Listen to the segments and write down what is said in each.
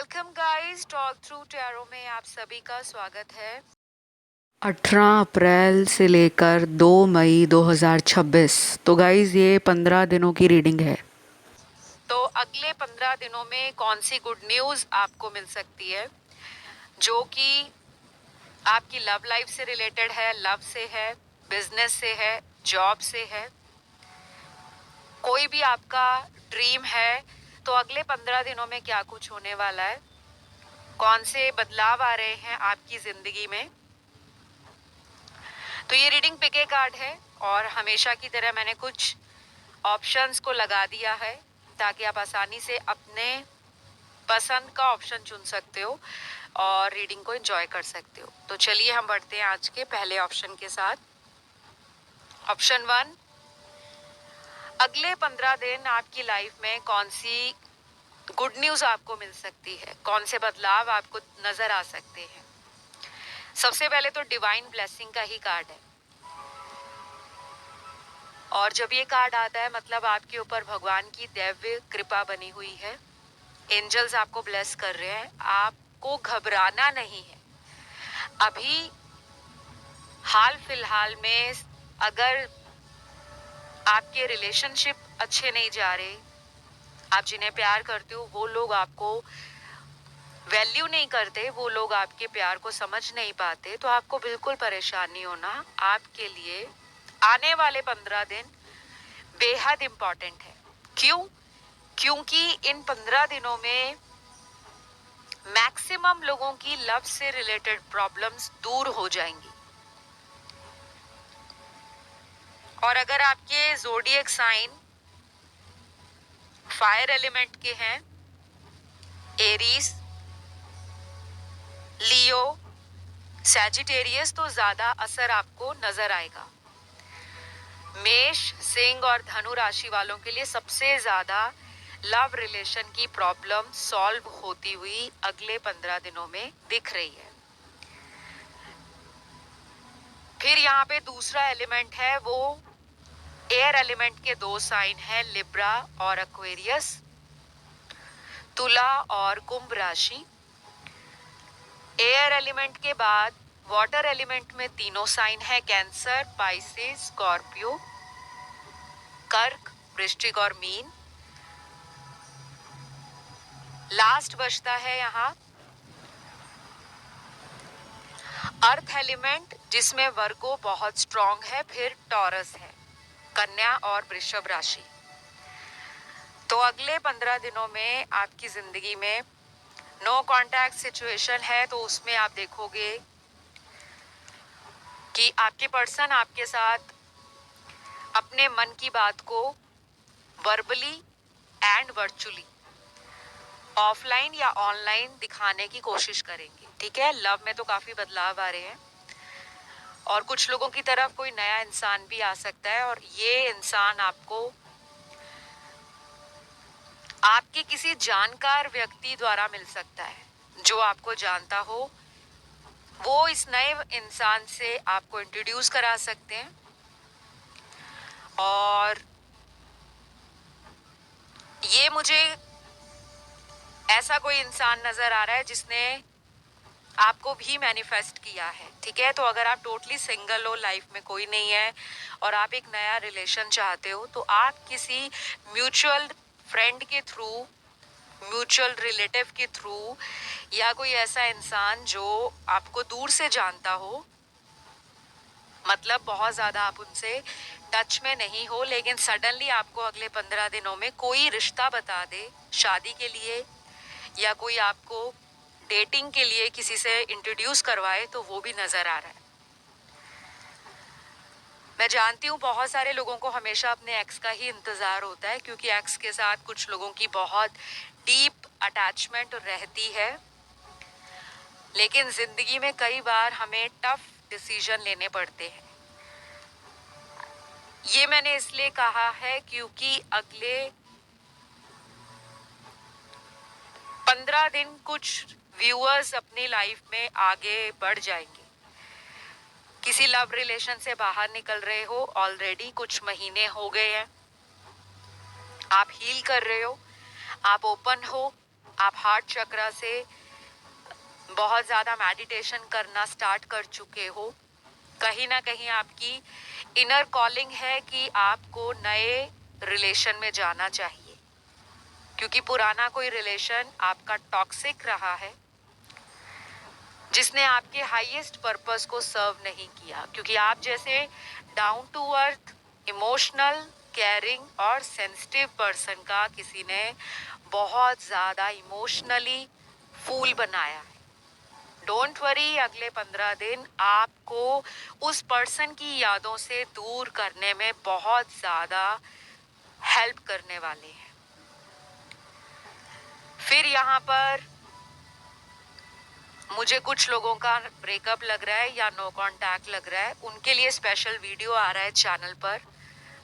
Welcome guys, talk through tarot में आप सभी का स्वागत है। 18 अप्रैल से लेकर 2 मई 2026। तो गाइज ये 15 दिनों की रीडिंग है। तो अगले 15 दिनों में कौन सी गुड न्यूज़ आपको मिल सकती है जो कि आपकी लव लाइफ से रिलेटेड है, लव से है, बिजनेस से है, जॉब से है, कोई भी आपका ड्रीम है। तो अगले 15 दिनों में क्या कुछ होने वाला है, कौन से बदलाव आ रहे हैं आपकी जिंदगी में। तो ये रीडिंग पिके कार्ड है और हमेशा की तरह मैंने कुछ ऑप्शंस को लगा दिया है ताकि आप आसानी से अपने पसंद का ऑप्शन चुन सकते हो और रीडिंग को एंजॉय कर सकते हो। तो चलिए हम बढ़ते हैं आज के पहले ऑप्शन के साथ। ऑप्शन 1, अगले 15 दिन आपकी लाइफ में कौन सी गुड न्यूज आपको मिल सकती है, कौन से बदलाव आपको नजर आ सकते हैं। सबसे पहले तो डिवाइन ब्लेसिंग का ही कार्ड है और जब ये कार्ड आता है मतलब आपके ऊपर भगवान की दैव्य कृपा बनी हुई है। एंजल्स आपको ब्लेस कर रहे हैं, आपको घबराना नहीं है। अभी हाल फिलहाल में अगर आपके रिलेशनशिप अच्छे नहीं जा रहे, आप जिन्हें प्यार करते हो वो लोग आपको वैल्यू नहीं करते, वो लोग आपके प्यार को समझ नहीं पाते, तो आपको बिल्कुल परेशान नहीं होना। आपके लिए आने वाले 15 दिन बेहद इंपॉर्टेंट है। क्यों? क्योंकि इन 15 दिनों में मैक्सिमम लोगों की लव से रिलेटेड प्रॉब्लम्स दूर हो जाएंगी। और अगर आपके ज़ोडिएक साइन फायर एलिमेंट के हैं, एरीज, लियो, सैजिटेरियस, तो ज्यादा असर आपको नजर आएगा। मेष, सिंह और धनु राशि वालों के लिए सबसे ज्यादा लव रिलेशन की प्रॉब्लम सॉल्व होती हुई अगले 15 दिनों में दिख रही है। फिर यहाँ पे दूसरा एलिमेंट है, वो एयर एलिमेंट के दो साइन है, लिब्रा और एक्वेरियस, तुला और कुंभ राशि। एयर एलिमेंट के बाद वाटर एलिमेंट में तीनों साइन है, कैंसर, पाइसेस, स्कॉर्पियो, कर्क, वृश्चिक और मीन। लास्ट बचता है यहाँ अर्थ एलिमेंट, जिसमें वर्गो बहुत स्ट्रॉन्ग है, फिर टॉरस है, कन्या और वृषभ राशि। तो अगले 15 दिनों में आपकी जिंदगी में नो कांटेक्ट सिचुएशन है, तो उसमें आप देखोगे कि आपके पर्सन आपके साथ अपने मन की बात को वर्बली एंड वर्चुअली, ऑफलाइन या ऑनलाइन दिखाने की कोशिश करेंगे। ठीक है, लव में तो काफी बदलाव आ रहे हैं और कुछ लोगों की तरफ कोई नया इंसान भी आ सकता है और ये इंसान आपको आपके किसी जानकार व्यक्ति द्वारा मिल सकता है। जो आपको जानता हो वो इस नए इंसान से आपको इंट्रोड्यूस करा सकते हैं। और ये मुझे ऐसा कोई इंसान नजर आ रहा है जिसने आपको भी मैनिफेस्ट किया है। ठीक है, तो अगर आप टोटली सिंगल हो, लाइफ में कोई नहीं है और आप एक नया रिलेशन चाहते हो, तो आप किसी म्यूचुअल फ्रेंड के थ्रू, म्यूचुअल रिलेटिव के थ्रू, या कोई ऐसा इंसान जो आपको दूर से जानता हो, मतलब बहुत ज्यादा आप उनसे टच में नहीं हो, लेकिन सडनली आपको अगले 15 दिनों में कोई रिश्ता बता दे शादी के लिए, या कोई आपको डेटिंग के लिए किसी से इंट्रोड्यूस करवाए, तो वो भी नजर आ रहा है। मैं जानती हूँ बहुत सारे लोगों को हमेशा अपने एक्स का ही इंतजार होता है, क्योंकि एक्स के साथ कुछ लोगों की बहुत डीप अटैचमेंट रहती है, लेकिन जिंदगी में कई बार हमें टफ डिसीजन लेने पड़ते हैं। ये मैंने इसलिए कहा है क्योंकि अगले 15 दिन कुछ व्यूअर्स अपनी लाइफ में आगे बढ़ जाएंगे। किसी लव रिलेशन से बाहर निकल रहे हो, ऑलरेडी कुछ महीने हो गए हैं, आप हील कर रहे हो, आप ओपन हो, आप हार्ट चक्र से बहुत ज़्यादा मेडिटेशन करना स्टार्ट कर चुके हो। कहीं ना कहीं आपकी इनर कॉलिंग है कि आपको नए रिलेशन में जाना चाहिए, क्योंकि पुराना कोई रिलेशन आपका टॉक्सिक रहा है, जिसने आपके हाईएस्ट पर्पस को सर्व नहीं किया। क्योंकि आप जैसे down to earth, emotional, caring और सेंसिटिव पर्सन का किसी ने बहुत ज़्यादा इमोशनली फूल बनाया है। डोंट वरी, अगले 15 दिन आपको उस पर्सन की यादों से दूर करने में बहुत ज़्यादा हेल्प करने वाले हैं। फिर यहाँ पर मुझे कुछ लोगों का ब्रेकअप लग रहा है या नो कांटेक्ट लग रहा है, उनके लिए स्पेशल वीडियो आ रहा है चैनल पर,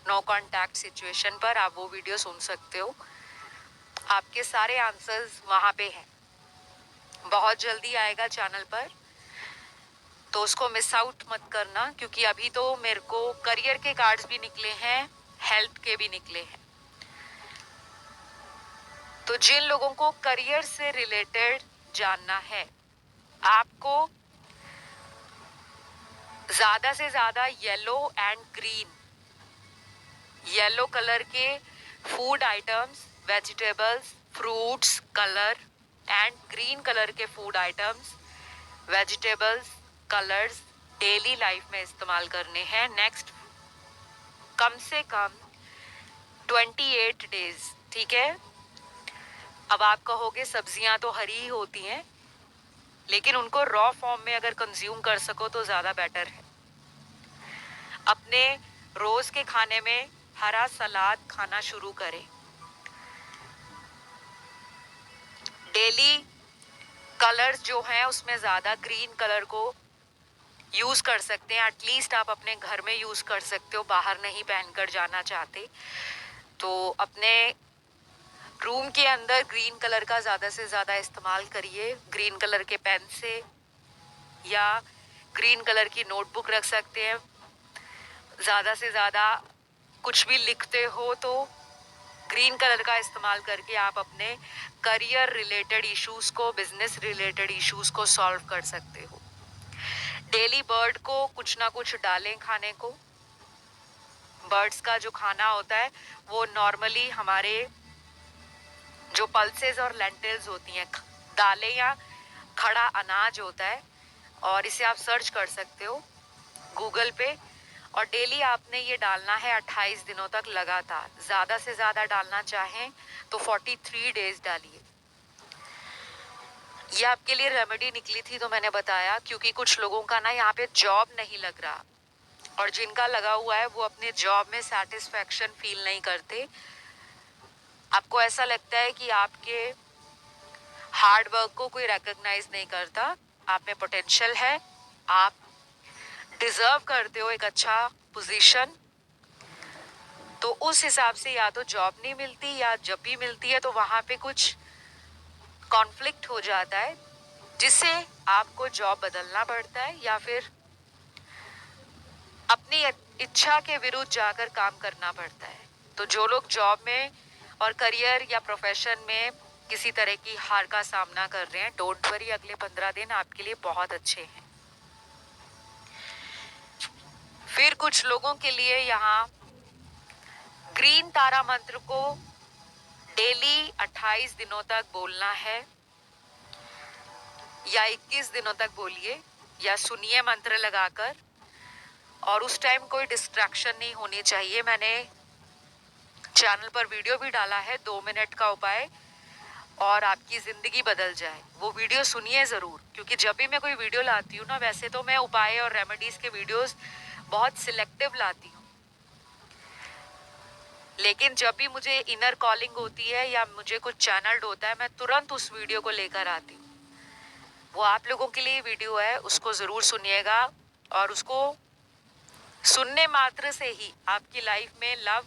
नो कांटेक्ट सिचुएशन पर। आप वो वीडियो सुन सकते हो, आपके सारे आंसर्स वहाँ पे हैं। बहुत जल्दी आएगा चैनल पर, तो उसको मिस आउट मत करना, क्योंकि अभी तो मेरे को करियर के कार्ड्स भी निकले हैं, हेल्थ के भी निकले हैं। तो जिन लोगों को करियर से रिलेटेड जानना है, आपको ज्यादा से ज्यादा yellow and green, yellow colour के food items, vegetables, fruits colour and green colour के food items, vegetables, colours daily life में इस्तेमाल करने हैं नेक्स्ट कम से कम 28 डेज। ठीक है। अब आप कहोगे सब्जियां तो हरी ही होती हैं, लेकिन उनको रॉ फॉर्म में अगर कंज्यूम कर सको तो ज्यादा बेटर है। अपने रोज के खाने में हरा सलाद खाना शुरू करें। डेली कलर्स जो हैं उसमें ज्यादा ग्रीन कलर को यूज कर सकते हैं। एटलीस्ट आप अपने घर में यूज कर सकते हो, बाहर नहीं पहनकर जाना चाहते तो अपने रूम के अंदर ग्रीन कलर का ज्यादा से ज्यादा इस्तेमाल करिए। ग्रीन कलर के पेन से या ग्रीन कलर की नोटबुक रख सकते हैं। ज्यादा से ज्यादा कुछ भी लिखते हो तो ग्रीन कलर का इस्तेमाल करके आप अपने करियर रिलेटेड इश्यूज को, बिजनेस रिलेटेड इश्यूज को सॉल्व कर सकते हो। डेली बर्ड को कुछ ना कुछ डालें खाने को। बर्ड्स का जो खाना होता है वो नॉर्मली हमारे जो पल्सेस और लेंटिल्स होती हैं, दालें या खड़ा अनाज होता है, और इसे आप सर्च कर सकते हो गूगल पे। और डेली आपने ये डालना है 28 दिनों तक लगातार। ज्यादा से ज्यादा डालना चाहें तो 43 डेज डालिए। ये आपके लिए रेमेडी निकली थी तो मैंने बताया, क्योंकि कुछ लोगों का ना यहाँ पे जॉब नहीं लग रहा, और जिनका लगा हुआ है वो अपने जॉब में सेटिस्फैक्शन फील नहीं करते। आपको ऐसा लगता है कि आपके हार्ड वर्क को कोई रिकॉग्नाइज नहीं करता। आप में पोटेंशियल है, आप डिजर्व करते हो एक अच्छा पोजीशन, तो उस हिसाब से या तो जॉब नहीं मिलती, या जब भी मिलती है तो वहां पे कुछ कॉन्फ्लिक्ट हो जाता है, जिससे आपको जॉब बदलना पड़ता है या फिर अपनी इच्छा के विरुद्ध जाकर काम करना पड़ता है। तो जो लोग जॉब में और करियर या प्रोफेशन में किसी तरह की हार का सामना कर रहे हैं, डोंट वरी, अगले 15 दिन आपके लिए बहुत अच्छे हैं। फिर कुछ लोगों के लिए यहाँ ग्रीन तारा मंत्र को डेली 28 दिनों तक बोलना है, या 21 दिनों तक बोलिए या सुनिए मंत्र लगाकर। और उस टाइम कोई डिस्ट्रैक्शन नहीं होनी चाहिए। मैंने चैनल पर वीडियो भी डाला है 2 मिनट का उपाय और आपकी जिंदगी बदल जाए, वो वीडियो सुनिए जरूर। क्योंकि जब भी मैं कोई वीडियो लाती हूँ ना, वैसे तो मैं उपाय और रेमेडीज के वीडियोस बहुत सिलेक्टिव लाती हूँ, लेकिन जब भी मुझे इनर कॉलिंग होती है या मुझे कुछ चैनल्ड होता है, मैं तुरंत उस वीडियो को लेकर आती हूँ। वो आप लोगों के लिए वीडियो है, उसको जरूर सुनिएगा। और उसको सुनने मात्र से ही आपकी लाइफ में love,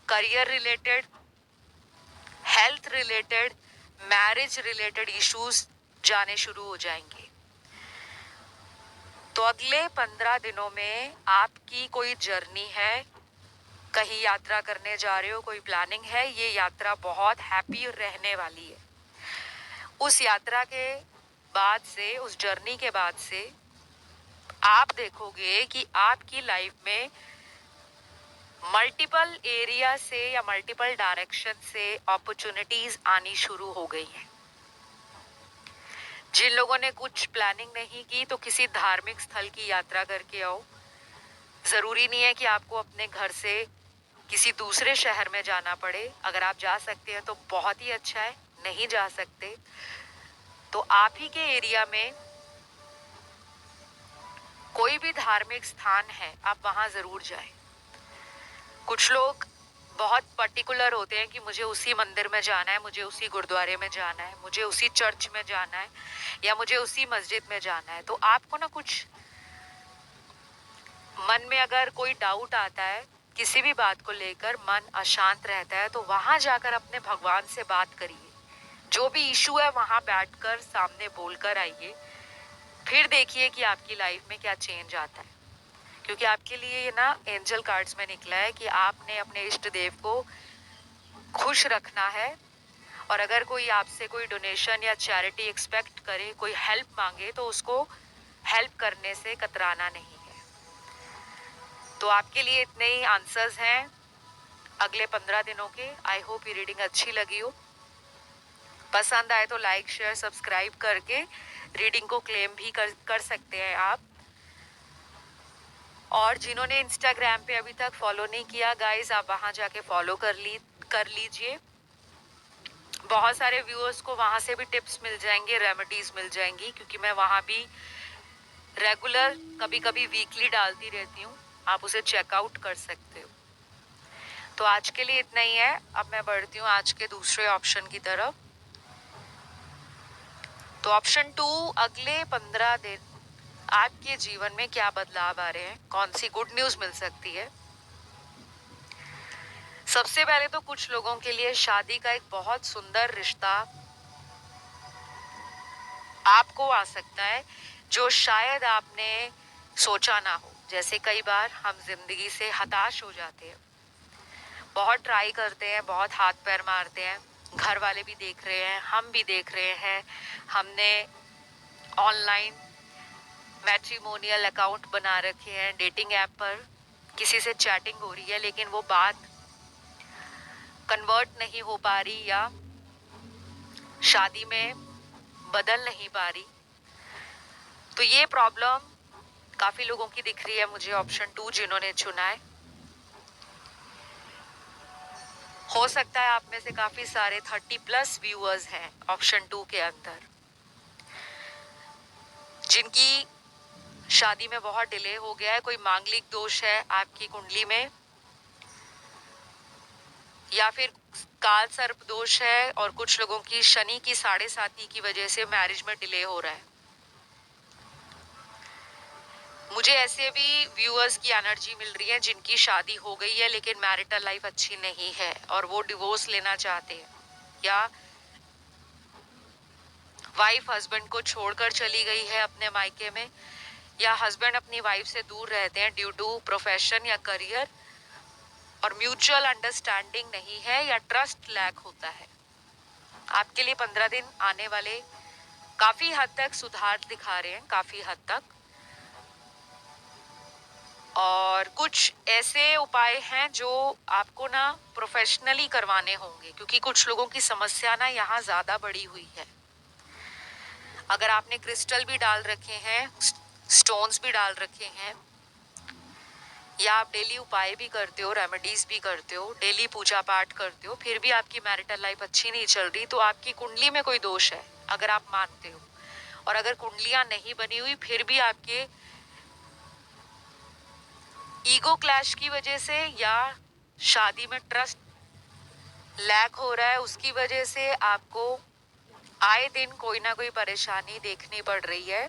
career related, health related, marriage related issues जाने शुरू हो जाएंगे। तो अगले 15 दिनों में आपकी कोई जर्नी है, कहीं यात्रा करने जा रहे हो, कोई प्लानिंग है, ये यात्रा बहुत हैप्पी रहने वाली है। उस यात्रा के बाद से, उस जर्नी के बाद से आप देखोगे कि आपकी लाइफ में मल्टीपल एरिया से या मल्टीपल डायरेक्शन से अपॉर्चुनिटीज आनी शुरू हो गई हैं। जिन लोगों ने कुछ प्लानिंग नहीं की तो किसी धार्मिक स्थल की यात्रा करके आओ। जरूरी नहीं है कि आपको अपने घर से किसी दूसरे शहर में जाना पड़े। अगर आप जा सकते हैं तो बहुत ही अच्छा है, नहीं जा सकते तो आप ही के एरिया में कोई भी धार्मिक स्थान है, आप वहां जरूर जाएं। कुछ लोग बहुत पर्टिकुलर होते हैं कि मुझे उसी मंदिर में जाना है, मुझे उसी गुरुद्वारे में जाना है, मुझे उसी चर्च में जाना है या मुझे उसी मस्जिद में जाना है। तो आपको ना कुछ मन में अगर कोई डाउट आता है, किसी भी बात को लेकर मन अशांत रहता है, तो वहां जाकर अपने भगवान से बात करिए। जो भी इशू है वहां बैठकर सामने बोलकर आइए, फिर देखिए कि आपकी लाइफ में क्या चेंज आता है। क्योंकि आपके लिए ये ना एंजल कार्ड्स में निकला है कि आपने अपने इष्ट देव को खुश रखना है। और अगर कोई आपसे कोई डोनेशन या चैरिटी एक्सपेक्ट करे, कोई हेल्प मांगे, तो उसको हेल्प करने से कतराना नहीं है। तो आपके लिए इतने ही आंसर्स हैं अगले 15 दिनों के। आई होप ये रीडिंग अच्छी लगी हो। पसंद आए तो लाइक शेयर सब्सक्राइब करके रीडिंग को क्लेम भी कर सकते हैं आप। और जिन्होंने इंस्टाग्राम पे अभी तक फॉलो नहीं किया गाइस, आप वहां जाके फॉलो कर लीजिए। बहुत सारे व्यूअर्स को वहां से भी टिप्स मिल जाएंगे, रेमेडीज मिल जाएंगी, क्योंकि मैं वहां भी रेगुलर कभी कभी वीकली डालती रहती हूँ। आप उसे चेकआउट कर सकते हो। तो आज के लिए इतना ही है। अब मैं बढ़ती हूँ आज के दूसरे ऑप्शन की तरफ। तो ऑप्शन 2, अगले 15 दिन आपके जीवन में क्या बदलाव आ रहे हैं, कौन सी गुड न्यूज मिल सकती है। सबसे पहले तो कुछ लोगों के लिए शादी का एक बहुत सुंदर रिश्ता आपको आ सकता है, जो शायद आपने सोचा ना हो। जैसे कई बार हम जिंदगी से हताश हो जाते हैं, बहुत ट्राई करते हैं, बहुत हाथ पैर मारते हैं, घर वाले भी देख रहे हैं, हम भी देख रहे हैं, हमने ऑनलाइन मैट्रिमोनियल अकाउंट बना रखे हैं, डेटिंग ऐप पर किसी से चैटिंग हो रही है, लेकिन वो बात कन्वर्ट नहीं हो पा रही या शादी में बदल नहीं पा रही। तो ये प्रॉब्लम काफी लोगों की दिख रही है मुझे, ऑप्शन 2 जिन्होंने चुना है। हो सकता है आप में से काफी सारे 30+ व्यूअर्स हैं ऑप्शन 2 के अंदर, जिनकी शादी में बहुत डिले हो गया है। कोई मांगलिक दोष है आपकी कुंडली में, या फिर काल सर्प दोष है, और कुछ लोगों की शनि की 7.5 की वजह से मैरिज में डिले हो रहा है। मुझे ऐसे भी व्यूअर्स की एनर्जी मिल रही है जिनकी शादी हो गई है लेकिन मैरिटल लाइफ अच्छी नहीं है और वो डिवोर्स लेना चाहते हैं, या वाइफ हस्बैंड को छोड़कर चली गई है अपने मायके में, या हस्बैंड अपनी वाइफ से दूर रहते हैं ड्यू टू प्रोफेशन या करियर, और म्यूचुअल अंडरस्टैंडिंग नहीं है या ट्रस्ट लैक होता है। आपके लिए 15 दिन आने वाले काफी हद तक सुधार दिखा रहे हैं, काफी हद तक। और कुछ ऐसे उपाय हैं जो आपको ना प्रोफेशनली करवाने होंगे, क्योंकि कुछ लोगों की समस्या ना यहाँ ज्यादा बड़ी हुई है। अगर आपने क्रिस्टल भी डाल रखे हैं, स्टोन्स भी डाल रखे हैं, या आप डेली उपाय भी करते हो, रेमेडीज भी करते हो, डेली पूजा पाठ करते हो, फिर भी आपकी मैरिटल लाइफ अच्छी नहीं चल रही, तो आपकी कुंडली में कोई दोष है अगर आप मानते हो। और अगर कुंडलियां नहीं बनी हुई फिर भी आपके ईगो क्लैश की वजह से या शादी में ट्रस्ट लैक हो रहा है, उसकी वजह से आपको आए दिन कोई ना कोई परेशानी देखनी पड़ रही है।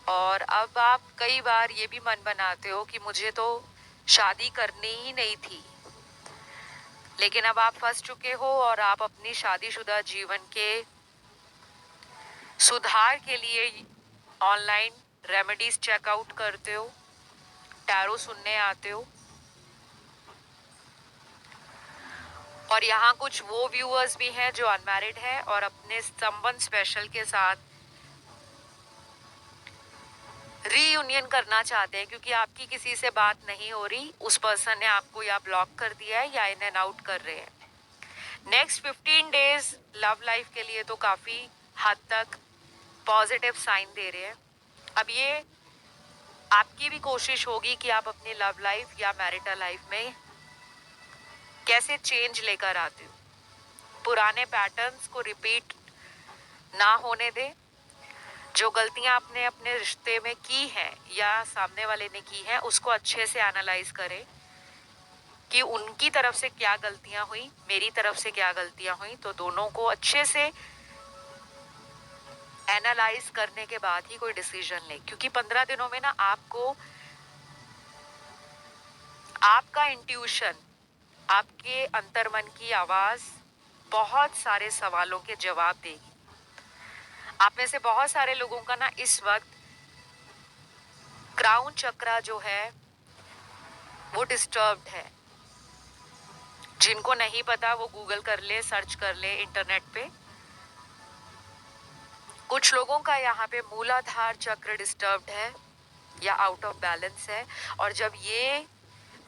और अब आप कई बार ये भी मन बनाते हो कि मुझे तो शादी करनी ही नहीं थी, लेकिन अब आप फंस चुके हो और आप अपनी शादीशुदा जीवन के सुधार के लिए ऑनलाइन रेमेडीज चेकआउट करते हो, टैरो सुनने आते हो। और यहाँ कुछ वो व्यूअर्स भी हैं जो अनमैरिड है और अपने संबंध स्पेशल के साथ रीयूनियन करना चाहते हैं, क्योंकि आपकी किसी से बात नहीं हो रही, उस पर्सन ने आपको या ब्लॉक कर दिया है या इन एंड आउट कर रहे हैं। नेक्स्ट 15 डेज लव लाइफ के लिए तो काफी हद तक पॉजिटिव साइन दे रहे हैं। अब ये आपकी भी कोशिश होगी कि आप अपनी लव लाइफ या मैरिटल लाइफ में कैसे चेंज लेकर आते हो, पुराने पैटर्न्स को रिपीट ना होने दें। जो गलतियां आपने अपने रिश्ते में की हैं या सामने वाले ने की हैं, उसको अच्छे से एनालाइज करें कि उनकी तरफ से क्या गलतियां हुई, मेरी तरफ से क्या गलतियां हुई, तो दोनों को अच्छे से एनालाइज करने के बाद ही कोई डिसीजन ले। क्योंकि 15 दिनों में ना आपको आपका इंट्यूशन, आपके अंतर्मन की आवाज बहुत सारे सवालों के जवाब देगी। आप में से बहुत सारे लोगों का ना इस वक्त क्राउन चक्रा जो है वो डिस्टर्ब्ड है। जिनको नहीं पता वो गूगल कर ले, सर्च कर ले इंटरनेट पे। कुछ लोगों का यहाँ पे मूलाधार चक्र डिस्टर्ब्ड है या आउट ऑफ बैलेंस है, और जब ये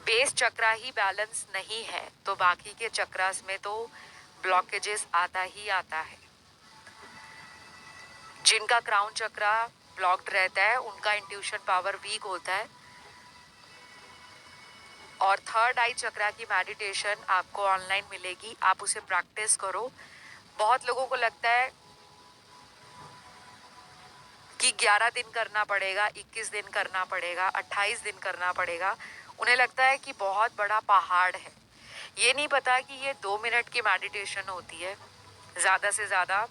बेस चक्रा ही बैलेंस नहीं है तो बाकी के चक्रास में तो ब्लॉकेजेस आता ही आता है। जिनका क्राउन चक्रा ब्लॉक्ड रहता है उनका इंट्यूशन पावर वीक होता है। और थर्ड आई चक्रा की मेडिटेशन आपको ऑनलाइन मिलेगी, आप उसे प्रैक्टिस करो। बहुत लोगों को लगता है कि 11 दिन करना पड़ेगा, 21 दिन करना पड़ेगा, 28 दिन करना पड़ेगा। उन्हें लगता है कि बहुत बड़ा पहाड़ है। ये नहीं पता कि ये 2 मिनट की मेडिटेशन होती है, ज़्यादा से ज़्यादा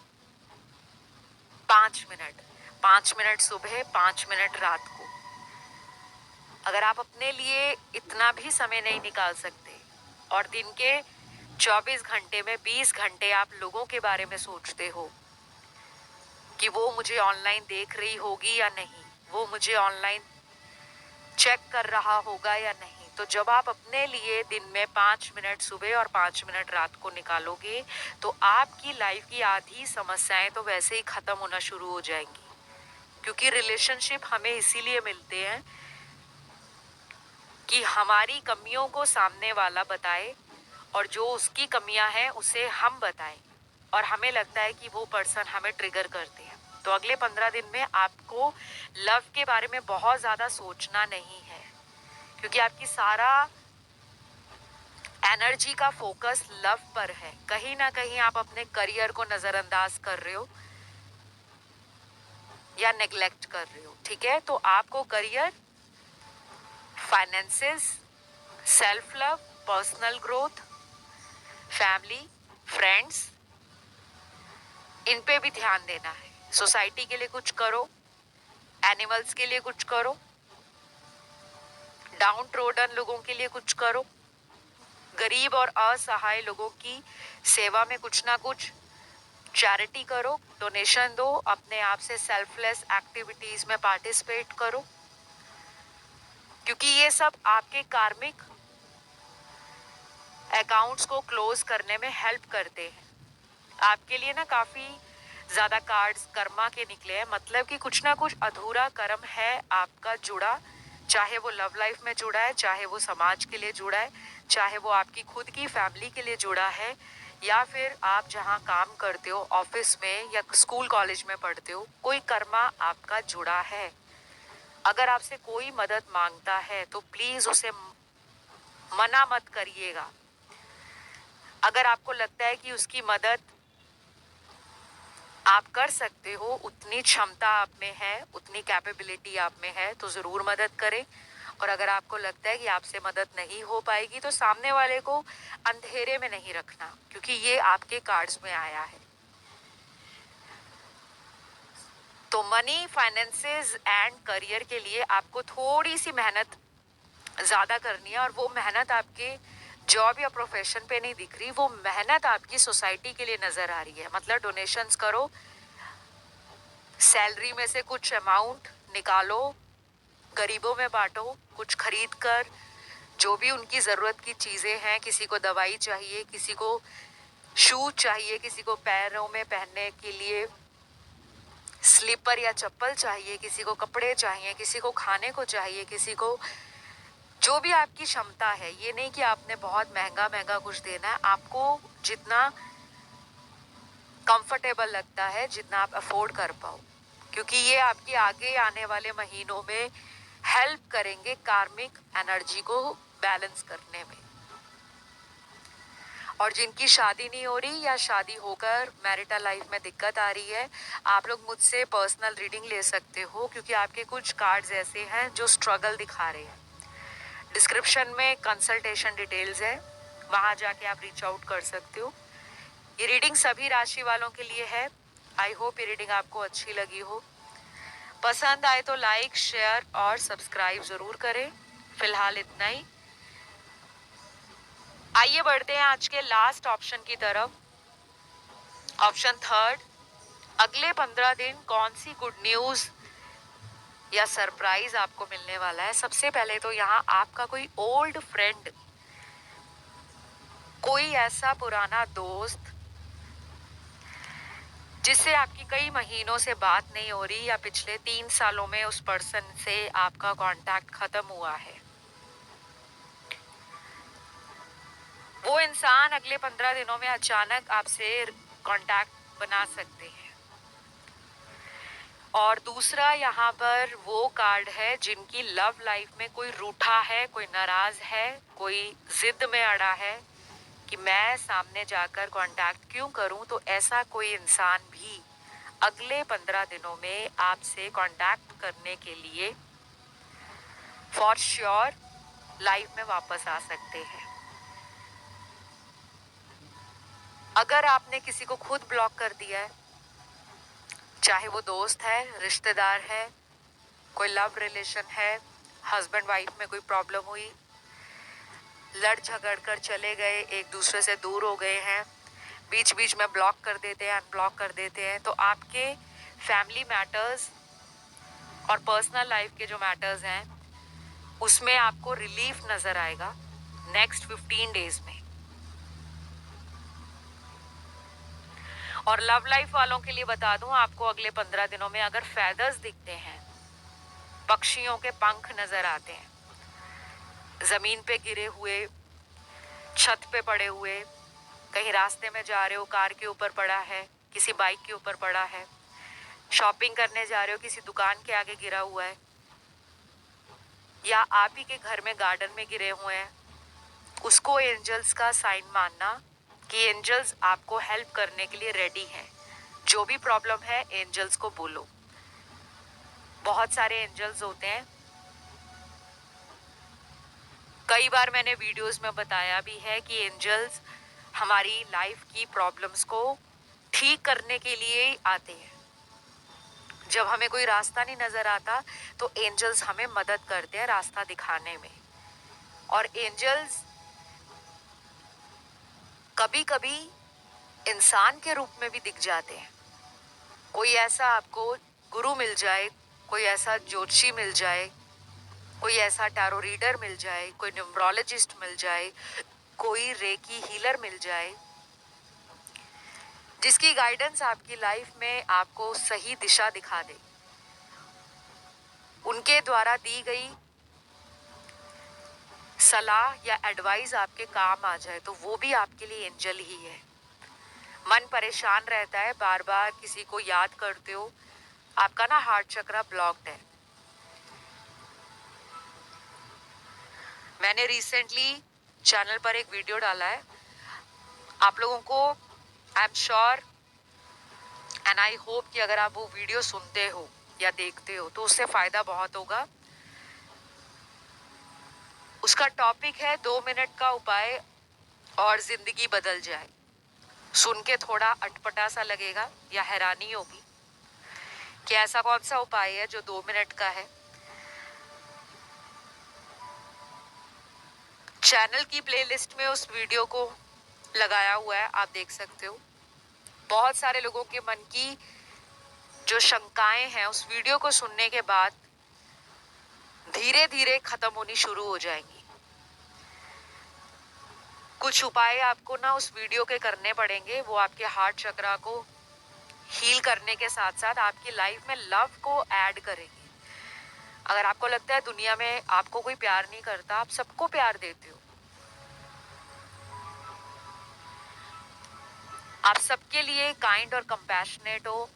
5 मिनट, 5 मिनट सुबह, 5 मिनट रात को। अगर आप अपने लिए इतना भी समय नहीं निकाल सकते और दिन के 24 घंटे में 20 घंटे आप लोगों के बारे में सोचते हो कि वो मुझे ऑनलाइन देख रही होगी या नहीं, वो मुझे ऑनलाइन चेक कर रहा होगा या नहीं, तो जब आप अपने लिए दिन में 5 मिनट सुबह और 5 मिनट रात को निकालोगे तो आपकी लाइफ की आधी समस्याएं तो वैसे ही खत्म होना शुरू हो जाएंगी। क्योंकि रिलेशनशिप हमें इसीलिए मिलते हैं कि हमारी कमियों को सामने वाला बताए और जो उसकी कमियां हैं उसे हम बताएं, और हमें लगता है कि वो पर्सन हमें ट्रिगर करते हैं। तो अगले 15 दिन में आपको लव के बारे में बहुत ज़्यादा सोचना नहीं है, क्योंकि आपकी सारा एनर्जी का फोकस लव पर है। कहीं ना कहीं आप अपने करियर को नज़रअंदाज कर रहे हो या नेग्लेक्ट कर रहे हो, ठीक है? तो आपको career, finances, self love, personal growth, family, friends, इन पे भी ध्यान देना है। सोसाइटी के लिए कुछ करो, एनिमल्स के लिए कुछ करो, डाउन ट्रोडन लोगों के लिए कुछ करो, गरीब और असहाय लोगों की सेवा में कुछ ना कुछ चैरिटी करो, डोनेशन दो, अपने आप से सेल्फलेस एक्टिविटीज में पार्टिसिपेट करो, क्योंकि ये सब आपके कार्मिक अकाउंट्स को क्लोज करने में हेल्प करते हैं। आपके लिए ना काफी ज्यादा कार्ड्स कर्मा के निकले हैं, मतलब कि कुछ ना कुछ अधूरा कर्म है आपका जुड़ा, चाहे वो लव लाइफ में जुड़ा है, चाहे वो समाज के लिए जुड़ा है, चाहे वो आपकी खुद की फैमिली के लिए जुड़ा है, या फिर आप जहाँ काम करते हो, ऑफिस में या स्कूल कॉलेज में पढ़ते हो, कोई कर्मा आपका जुड़ा है। अगर आपसे कोई मदद मांगता है तो प्लीज उसे मना मत करिएगा। अगर आपको लगता है कि उसकी मदद आप कर सकते हो, उतनी क्षमता आप में है, उतनी कैपेबिलिटी आप में है, तो ज़रूर मदद करें। और अगर आपको लगता है कि आपसे मदद नहीं हो पाएगी तो सामने वाले को अंधेरे में नहीं रखना, क्योंकि ये आपके कार्ड्स में आया है। तो मनी, फाइनेंसेस एंड करियर के लिए आपको थोड़ी सी मेहनत ज़्यादा करनी है, और वो मेहनत आपके जॉब या प्रोफेशन पे नहीं दिख रही, वो मेहनत आपकी सोसाइटी के लिए नज़र आ रही है। मतलब डोनेशंस करो, सैलरी में से कुछ अमाउंट निकालो, गरीबों में बांटो, कुछ खरीद कर जो भी उनकी ज़रूरत की चीज़ें हैं, किसी को दवाई चाहिए, किसी को शूज चाहिए, किसी को पैरों में पहनने के लिए स्लीपर या चप्पल चाहिए, किसी को कपड़े चाहिए, किसी को खाने को चाहिए, किसी को जो भी आपकी क्षमता है। ये नहीं कि आपने बहुत महंगा महंगा कुछ देना है, आपको जितना कंफर्टेबल लगता है, जितना आप अफोर्ड कर पाओ, क्योंकि ये आपकी आगे आने वाले महीनों में हेल्प करेंगे कार्मिक एनर्जी को बैलेंस करने में। और जिनकी शादी नहीं हो रही या शादी होकर मैरिटल लाइफ में दिक्कत आ रही है, आप लोग मुझसे पर्सनल रीडिंग ले सकते हो, क्योंकि आपके कुछ कार्ड्स ऐसे हैं जो स्ट्रगल दिखा रहे हैं। डिस्क्रिप्शन में कंसल्टेशन डिटेल्स है, वहां जाके आप रीच आउट कर सकते हो। ये रीडिंग सभी राशि वालों के लिए है। आई होप ये रीडिंग आपको अच्छी लगी हो। पसंद आए तो लाइक, शेयर और सब्सक्राइब जरूर करें। फिलहाल इतना ही। आइए बढ़ते हैं आज के लास्ट ऑप्शन की तरफ। ऑप्शन थर्ड, अगले 15 दिन कौन सी गुड न्यूज या सरप्राइज आपको मिलने वाला है। सबसे पहले तो यहाँ आपका कोई ओल्ड फ्रेंड, कोई ऐसा पुराना दोस्त जिससे आपकी कई महीनों से बात नहीं हो रही, या पिछले 3 सालों में उस पर्सन से आपका कांटेक्ट खत्म हुआ है, वो इंसान अगले 15 दिनों में अचानक आपसे कांटेक्ट बना सकते हैं। और दूसरा यहाँ पर वो कार्ड है जिनकी लव लाइफ में कोई रूठा है, कोई नाराज है, कोई जिद में अड़ा है कि मैं सामने जाकर कांटेक्ट क्यों करूं। तो ऐसा कोई इंसान भी अगले 15 दिनों में आपसे कांटेक्ट करने के लिए फॉर श्योर लाइफ में वापस आ सकते हैं। अगर आपने किसी को खुद ब्लॉक कर दिया है, चाहे वो दोस्त है, रिश्तेदार है, कोई लव रिलेशन है, हस्बैंड वाइफ में कोई प्रॉब्लम हुई, लड़ झगड़ कर चले गए, एक दूसरे से दूर हो गए हैं, बीच बीच में ब्लॉक कर देते हैं, अनब्लॉक कर देते हैं, तो आपके फैमिली मैटर्स और पर्सनल लाइफ के जो मैटर्स हैं उसमें आपको रिलीफ नजर आएगा नेक्स्ट 15 डेज में। और लव लाइफ वालों के लिए बता दूं, आपको अगले 15 दिनों में अगर फेदर्स दिखते हैं, पक्षियों के पंख नजर आते हैं, जमीन पे गिरे हुए, छत पे पड़े हुए, कहीं रास्ते में जा रहे हो, कार के ऊपर पड़ा है, किसी बाइक के ऊपर पड़ा है, शॉपिंग करने जा रहे हो, किसी दुकान के आगे गिरा हुआ है, या आप ही के घर में गार्डन में गिरे हुए हैं, उसको एंजल्स का साइन मानना कि एंजल्स आपको हेल्प करने के लिए रेडी हैं। जो भी प्रॉब्लम है एंजल्स को बोलो। बहुत सारे एंजल्स होते हैं, कई बार मैंने वीडियोस में बताया भी है कि एंजल्स हमारी लाइफ की प्रॉब्लम्स को ठीक करने के लिए आते हैं। जब हमें कोई रास्ता नहीं नजर आता तो एंजल्स हमें मदद करते हैं रास्ता दिखाने में। और एंजल्स कभी कभी इंसान के रूप में भी दिख जाते हैं। कोई ऐसा आपको गुरु मिल जाए, कोई ऐसा ज्योतिषी मिल जाए, कोई ऐसा टैरो रीडर मिल जाए, कोई न्यूमरोलॉजिस्ट मिल जाए, कोई रेकी हीलर मिल जाए, जिसकी गाइडेंस आपकी लाइफ में आपको सही दिशा दिखा दे, उनके द्वारा दी गई सलाह या एडवाइस आपके काम आ जाए, तो वो भी आपके लिए एंजल ही है। मन परेशान रहता है, बार बार किसी को याद करते हो, आपका ना हार्ट चक्र ब्लॉक्ड है। मैंने रिसेंटली चैनल पर एक वीडियो डाला है, आप लोगों को I am sure and I hope कि अगर आप वो वीडियो सुनते हो या देखते हो तो उससे फायदा बहुत होगा। उसका टॉपिक है 2 मिनट का उपाय और जिंदगी बदल जाए। सुन के थोड़ा अटपटा सा लगेगा या हैरानी होगी कि ऐसा कौन सा उपाय है जो 2 मिनट का है। चैनल की प्लेलिस्ट में उस वीडियो को लगाया हुआ है, आप देख सकते हो। बहुत सारे लोगों के मन की जो शंकाएं हैं उस वीडियो को सुनने के बाद धीरे धीरे खत्म होनी शुरू हो जाएंगी। कुछ उपाय आपको ना उस वीडियो के करने पड़ेंगे, वो आपके हार्ट चक्रा को हील करने के साथ साथ आपकी लाइफ में लव को ऐड करेंगे। अगर आपको लगता है दुनिया में आपको कोई प्यार नहीं करता, आप सबको प्यार देते हो, आप सबके लिए काइंड और कंपैशनेट हो,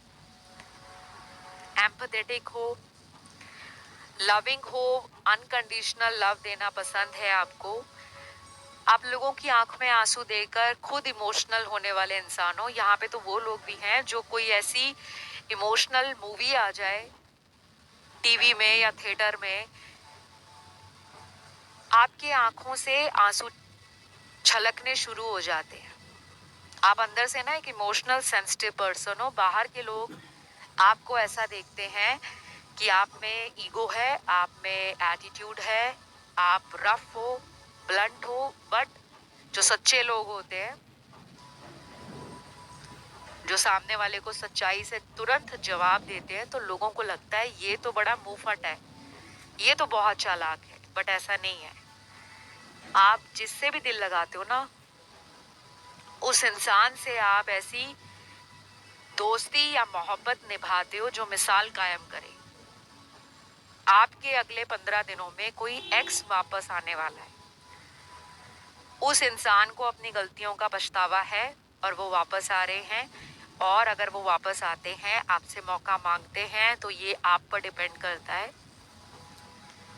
एम्पैथेटिक हो, लविंग हो, अनकंडीशनल लव देना पसंद है आपको, आप लोगों की आंख में आंसू देकर खुद इमोशनल होने वाले इंसान हो। यहाँ पे तो वो लोग भी हैं जो कोई ऐसी इमोशनल मूवी आ जाए टीवी में या थिएटर में, आपके आंखों से आंसू छलकने शुरू हो जाते हैं। आप अंदर से ना एक इमोशनल सेंसिटिव पर्सन हो, बाहर के लोग आपको ऐसा देखते हैं कि आप में ईगो है, आप में एटीट्यूड है, आप रफ हो, ब्लंट हो, बट जो सच्चे लोग होते हैं, जो सामने वाले को सच्चाई से तुरंत जवाब देते हैं, तो लोगों को लगता है ये तो बड़ा मुंहफट है, ये तो बहुत चालाक है, बट ऐसा नहीं है। आप जिससे भी दिल लगाते हो ना, उस इंसान से आप ऐसी दोस्ती या मोहब्बत निभाते हो जो मिसाल कायम करे। आपके अगले 15 दिनों में कोई एक्स वापस आने वाला है, उस इंसान को अपनी गलतियों का पछतावा है और वो वापस आ रहे हैं, और अगर वो वापस आते हैं, आपसे मौका मांगते हैं, तो ये आप पर डिपेंड करता है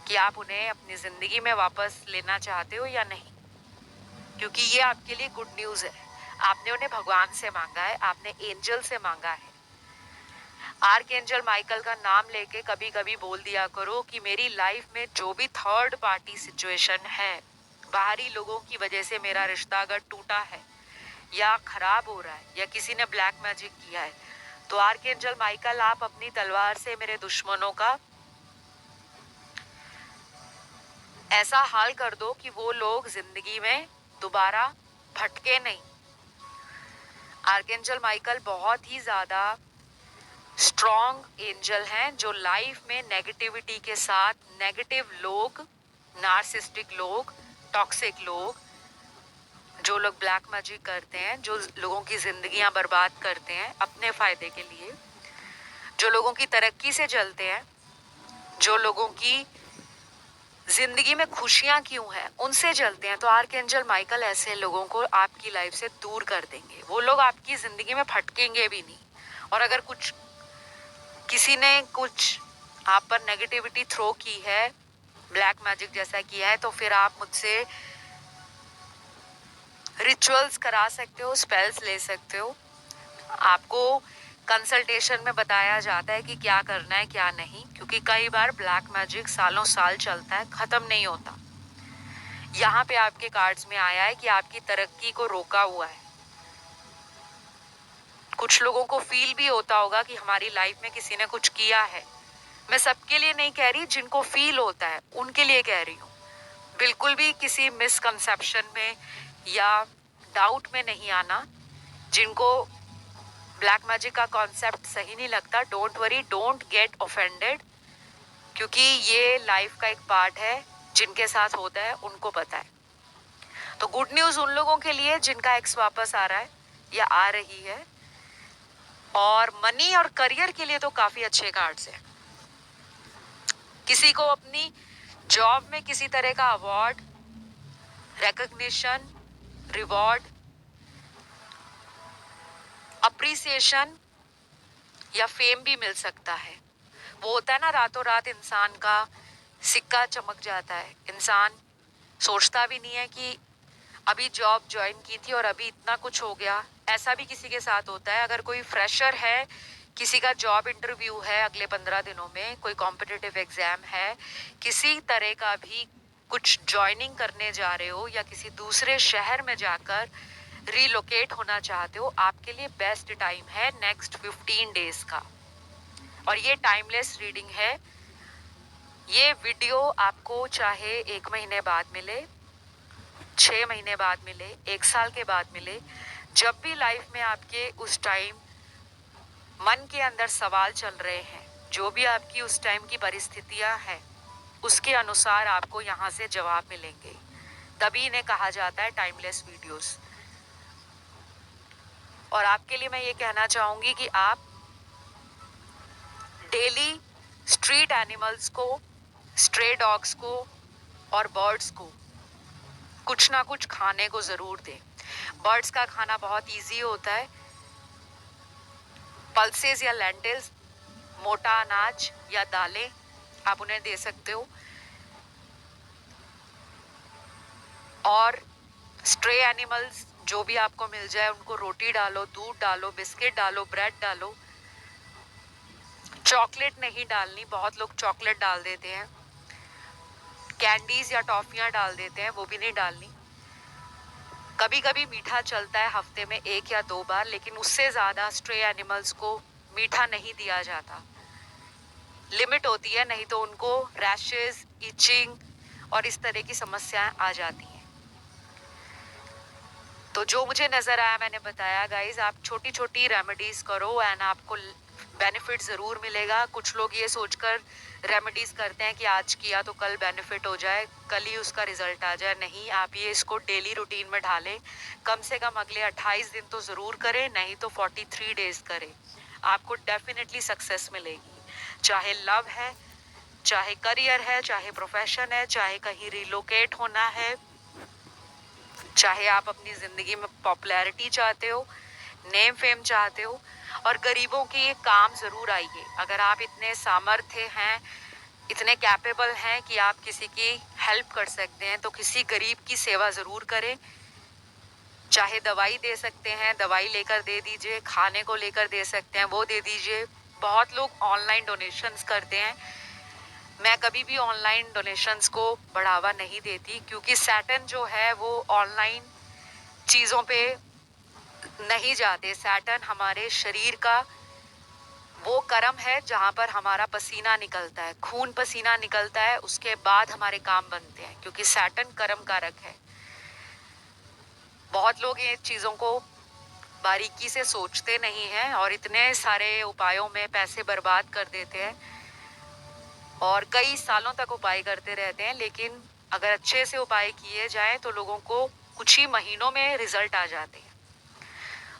कि आप उन्हें अपनी जिंदगी में वापस लेना चाहते हो या नहीं, क्योंकि ये आपके लिए गुड न्यूज है। आपने उन्हें भगवान से मांगा है, आपने एंजल से मांगा है। आर्क एंजल माइकल का नाम लेके कभी कभी बोल दिया करो कि मेरी लाइफ में जो भी थर्ड पार्टी सिचुएशन है, बाहरी लोगों की वजह से मेरा रिश्ता अगर टूटा है या खराब हो रहा है या किसी ने ब्लैक मैजिक किया है, तो आर्क एंजल माइकल आप अपनी तलवार से मेरे दुश्मनों का ऐसा हाल कर दो कि वो लोग जिंदगी में दोबारा भटके नहीं। आर्कएंजल माइकल बहुत ही ज्यादा स्ट्रॉन्ग एंजल हैं जो लाइफ में नेगेटिविटी के साथ, नेगेटिव लोग, नार्सिस्टिक लोग, टॉक्सिक लोग, जो लोग ब्लैक मैजिक करते हैं, जो लोगों की जिंदगियां बर्बाद करते हैं अपने फायदे के लिए, जो लोगों की तरक्की से जलते हैं, जो लोगों की जिंदगी में खुशियां क्यों हैं उनसे जलते हैं, तो आर्कएंजल माइकल ऐसे लोगों को आपकी लाइफ से दूर कर देंगे। वो लोग आपकी जिंदगी में भटकेंगे भी नहीं। और अगर कुछ किसी ने कुछ आप पर नेगेटिविटी थ्रो की है, ब्लैक मैजिक जैसा किया है, तो फिर आप मुझसे रिचुअल्स करा सकते हो, स्पेल्स ले सकते हो। आपको कंसल्टेशन में बताया जाता है कि क्या करना है क्या नहीं, क्योंकि कई बार ब्लैक मैजिक सालों साल चलता है, खत्म नहीं होता। यहाँ पे आपके कार्ड्स में आया है कि आपकी तरक्की को रोका हुआ है। कुछ लोगों को फील भी होता होगा कि हमारी लाइफ में किसी ने कुछ किया है। मैं सबके लिए नहीं कह रही, जिनको फील होता है उनके लिए कह रही हूँ। बिल्कुल भी किसी मिसकंसेप्शन में या डाउट में नहीं आना। जिनको ब्लैक मैजिक का कॉन्सेप्ट सही नहीं लगता, don't worry, don't get offended, क्योंकि ये लाइफ का एक पार्ट है। जिनके साथ होता है उनको पता है। तो गुड न्यूज उन लोगों के लिए जिनका एक्स वापस आ रहा है या आ रही है, और मनी और करियर के लिए तो काफी अच्छे कार्ड्स हैं। किसी को अपनी जॉब में किसी तरह का अवार्ड, रिकॉग्निशन, रिवॉर्ड, अप्रिसिएशन या फेम भी मिल सकता है। वो होता है ना, रातों रात इंसान का सिक्का चमक जाता है। इंसान सोचता भी नहीं है कि अभी जॉब ज्वाइन की थी और अभी इतना कुछ हो गया। ऐसा भी किसी के साथ होता है। अगर कोई फ्रेशर है, किसी का जॉब इंटरव्यू है अगले 15 दिनों में, कोई कॉम्पिटिटिव एग्जाम है, किसी तरह का भी कुछ ज्वाइनिंग करने जा रहे हो या किसी दूसरे शहर में जाकर रिलोकेट होना चाहते हो, आपके लिए बेस्ट टाइम है नेक्स्ट 15 डेज का। और ये टाइमलेस रीडिंग है। ये वीडियो आपको चाहे 1 महीने बाद मिले, 6 महीने बाद मिले, 1 साल के बाद मिले, जब भी लाइफ में आपके उस टाइम मन के अंदर सवाल चल रहे हैं, जो भी आपकी उस टाइम की परिस्थितियां हैं, उसके अनुसार आपको यहाँ से जवाब मिलेंगे। तभी इन्हें कहा जाता है टाइमलेस वीडियोस। और आपके लिए मैं ये कहना चाहूंगी कि आप डेली स्ट्रीट एनिमल्स को, स्ट्रे डॉग्स को और बर्ड्स को कुछ ना कुछ खाने को जरूर दें। बर्ड्स का खाना बहुत इजी होता है। पल्सेस या लेंटिल्स, मोटा अनाज या दालें आप उन्हें दे सकते हो। और स्ट्रे एनिमल्स जो भी आपको मिल जाए उनको रोटी डालो, दूध डालो, बिस्किट डालो, ब्रेड डालो। चॉकलेट नहीं डालनी, बहुत लोग चॉकलेट डाल देते हैं, कैंडीज या टॉफियां डाल देते हैं, वो भी नहीं डालनी। कभी कभी मीठा चलता है हफ्ते में 1 या 2 बार, लेकिन उससे ज्यादा स्ट्रे एनिमल्स को मीठा नहीं दिया जाता। लिमिट होती है, नहीं तो उनको रैशेस, इचिंग और इस तरह की समस्याएं आ जाती हैं। तो जो मुझे नजर आया मैंने बताया गाइज। आप छोटी छोटी रेमेडीज करो एंड आपको बेनिफिट जरूर मिलेगा। कुछ लोग ये सोचकर रेमेडीज करते हैं कि आज किया तो कल बेनिफिट हो जाए, कल ही उसका रिजल्ट आ जाए। नहीं, आप ये इसको डेली रूटीन में ढालें। कम से कम अगले 28 दिन तो जरूर करें, नहीं तो 43 डेज करें। आपको डेफिनेटली सक्सेस मिलेगी। चाहे लव है, चाहे करियर है, चाहे प्रोफेशन है, चाहे कहीं रिलोकेट होना है, चाहे आप अपनी जिंदगी में पॉपुलैरिटी चाहते हो, नेम फेम चाहते हो, और गरीबों की काम जरूर आइए। अगर आप इतने सामर्थ्य हैं, इतने कैपेबल हैं कि आप किसी की हेल्प कर सकते हैं, तो किसी गरीब की सेवा जरूर करें। चाहे दवाई दे सकते हैं, दवाई लेकर दे दीजिए, खाने को लेकर दे सकते हैं, वो दे दीजिए। बहुत लोग ऑनलाइन डोनेशंस करते हैं। मैं कभी भी ऑनलाइन डोनेशंस को बढ़ावा नहीं देती, क्योंकि सैटर्न जो है वो ऑनलाइन चीज़ों पे नहीं जाते। सैटर्न हमारे शरीर का वो कर्म है जहाँ पर हमारा पसीना निकलता है, खून पसीना निकलता है, उसके बाद हमारे काम बनते हैं, क्योंकि सैटर्न कर्म कारक है। बहुत लोग ये चीज़ों को बारीकी से सोचते नहीं हैं और इतने सारे उपायों में पैसे बर्बाद कर देते हैं और कई सालों तक उपाय करते रहते हैं। लेकिन अगर अच्छे से उपाय किए जाएं तो लोगों को कुछ ही महीनों में रिजल्ट आ जाते हैं।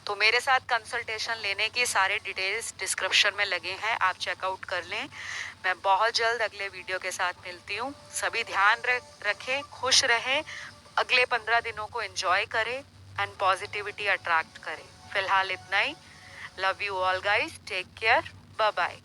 तो मेरे साथ कंसल्टेशन लेने की सारे डिटेल्स डिस्क्रिप्शन में लगे हैं, आप चेकआउट कर लें। मैं बहुत जल्द अगले वीडियो के साथ मिलती हूँ। सभी ध्यान रखें, खुश रहें, अगले 15 दिनों को एंजॉय करें एंड पॉजिटिविटी अट्रैक्ट करें। फिलहाल इतना ही। Love you all guys, take care, bye bye.